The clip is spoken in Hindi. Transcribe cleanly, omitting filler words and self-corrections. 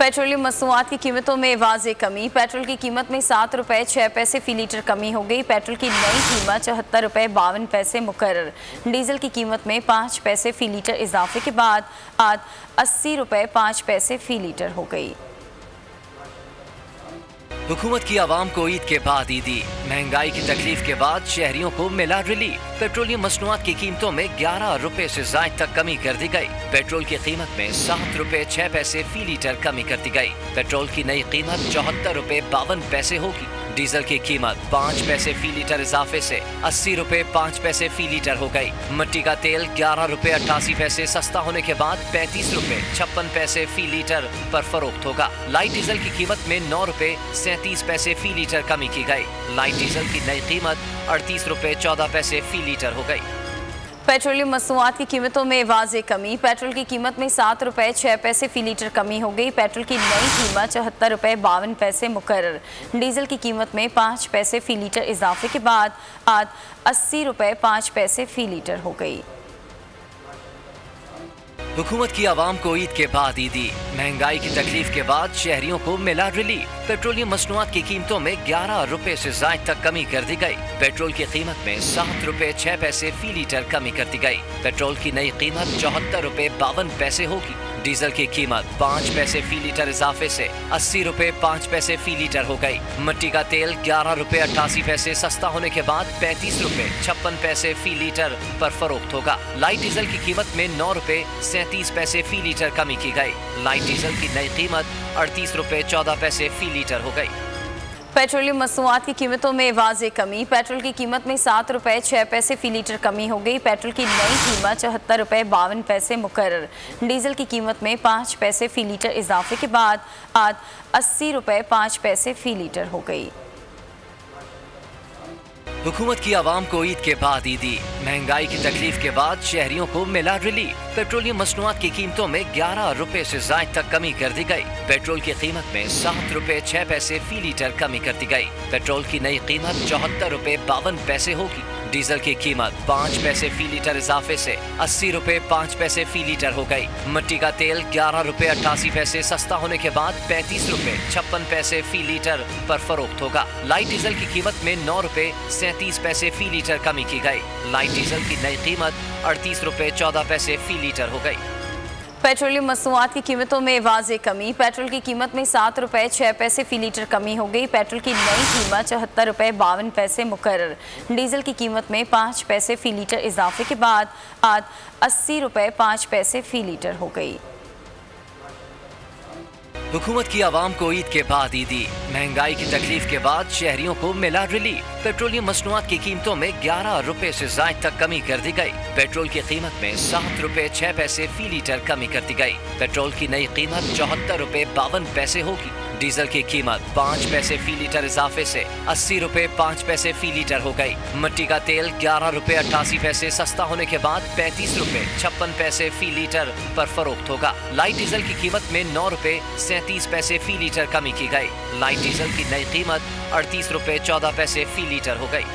पेट्रोलियम मसनूआत की कीमतों में वाज़ेह कमी। पेट्रोल की कीमत में 7 रुपये 6 पैसे फ़ी लीटर कमी हो गई। पेट्रोल की नई कीमत 74 रुपये 52 पैसे मुकर्रर। डीजल की कीमत में 5 पैसे फ़ी लीटर इजाफे के बाद आज 80 रुपये 5 पैसे फ़ी लीटर हो गई। हुकूमत की आवाम को ईद के बाद ईदी महंगाई की तकलीफ के बाद शहरियों को मिला रिलीफ। पेट्रोलियम मसनूआत की कीमतों में 11 रुपए से जायद तक कमी कर दी गई। पेट्रोल की कीमत में 7 रुपए 6 पैसे फी लीटर कमी कर दी गई। पेट्रोल की नई कीमत 74 रुपए 52 पैसे होगी। डीजल की कीमत 5 पैसे फी लीटर इजाफे से 80 रुपए 5 पैसे फी लीटर हो गई। मिट्टी का तेल 11 रुपए 88 पैसे सस्ता होने के बाद 35 रुपए 56 पैसे फी लीटर पर फरोख्त होगा। लाइट डीजल की कीमत में 9 रुपए 37 पैसे फी लीटर कमी की गई। लाइट डीजल की नई कीमत 38 रुपए 14 पैसे फी लीटर हो गई। पेट्रोलियम मसनूआत की कीमतों में वाज़ेह कमी। पेट्रोल की कीमत में 7 रुपये 6 पैसे फ़ी लीटर कमी हो गई। पेट्रोल की नई कीमत 74 रुपये 52 पैसे मुकर्रर। डीजल की कीमत में 5 पैसे फ़ी लीटर इजाफे के बाद आज 80 रुपये 5 पैसे फ़ी लीटर हो गई। हुकूमत की आवाम को ईद के बाद ईदी महंगाई की तकलीफ के बाद शहरियों को मिला रिलीफ। पेट्रोलियम मसनूआत की कीमतों में 11 रुपए से जायद तक कमी कर दी गई। पेट्रोल की कीमत में 7 रुपए 6 पैसे फी लीटर कमी कर दी गई। पेट्रोल की नई कीमत 74 रुपए 52 पैसे होगी। डीजल की कीमत 5 पैसे फी लीटर इजाफे से 80 रुपए 5 पैसे फी लीटर हो गई। मिट्टी का तेल 11 रुपए 88 पैसे सस्ता होने के बाद 35 रुपए 56 पैसे फी लीटर पर फरोख्त होगा। लाइट डीजल की कीमत में 9 रुपए 37 पैसे फी लीटर कमी की गई। लाइट डीजल की नई कीमत 38 रुपए 14 पैसे फी लीटर हो गई। पेट्रोलियम मसनूआत की कीमतों में वाज़ेह कमी। पेट्रोल की कीमत में 7 रुपये 6 पैसे फ़ी लीटर कमी हो गई। पेट्रोल की नई कीमत 74 रुपये 52 पैसे मुकर्रर। डीजल की कीमत में 5 पैसे फ़ी लीटर इजाफे के बाद आज 80 रुपये 5 पैसे फ़ी लीटर हो गई। हुकूमत की आवाम को ईद के बाद ईदी महंगाई की तकलीफ के बाद शहरियों को मिला रिलीफ। पेट्रोलियम मसनूआत की कीमतों में 11 रुपए से जायद तक कमी कर दी गई। पेट्रोल की कीमत में 7 रुपए 6 पैसे फी लीटर कमी कर दी गई। पेट्रोल की नई कीमत 74 रुपए 52 पैसे होगी। डीजल की कीमत 5 पैसे फी लीटर इजाफे से 80 रुपए 5 पैसे फी लीटर हो गई। मिट्टी का तेल 11 रुपए 88 पैसे सस्ता होने के बाद 35 रुपए 56 पैसे फी लीटर पर फरोख्त होगा। लाइट डीजल की कीमत में 9 रुपए 37 पैसे फी लीटर कमी की गई। लाइट डीजल की नई कीमत 38 रुपए 14 पैसे फी लीटर हो गई। पेट्रोलियम मसनूआत की कीमतों में वाज़ेह कमी। पेट्रोल की कीमत में 7 रुपये 6 पैसे फ़ी लीटर कमी हो गई। पेट्रोल की नई कीमत 74 रुपये 52 पैसे मुकर्रर। डीजल की कीमत में 5 पैसे फ़ी लीटर इजाफे के बाद आज 80 रुपये 5 पैसे फ़ी लीटर हो गई। हुकूमत की आवाम को ईद के बाद ईदी महंगाई की तकलीफ के बाद शहरियों को मिला रिलीफ। पेट्रोलियम मसनूआत की कीमतों में 11 रुपए से जायद तक कमी कर दी गई। पेट्रोल की कीमत में 7 रुपए 6 पैसे फी लीटर कमी कर दी गई। पेट्रोल की नई कीमत 74 रुपए 52 पैसे होगी। डीजल की कीमत 5 पैसे फी लीटर इजाफे से 80 रुपए 5 पैसे फी लीटर हो गई। मिट्टी का तेल 11 रुपए 88 पैसे सस्ता होने के बाद 35 रुपए 56 पैसे फी लीटर पर फरोख्त होगा। लाइट डीजल की कीमत में 9 रुपए 37 पैसे फी लीटर कमी की गई। लाइट डीजल की नई कीमत 38 रुपए 14 पैसे फी लीटर हो गई।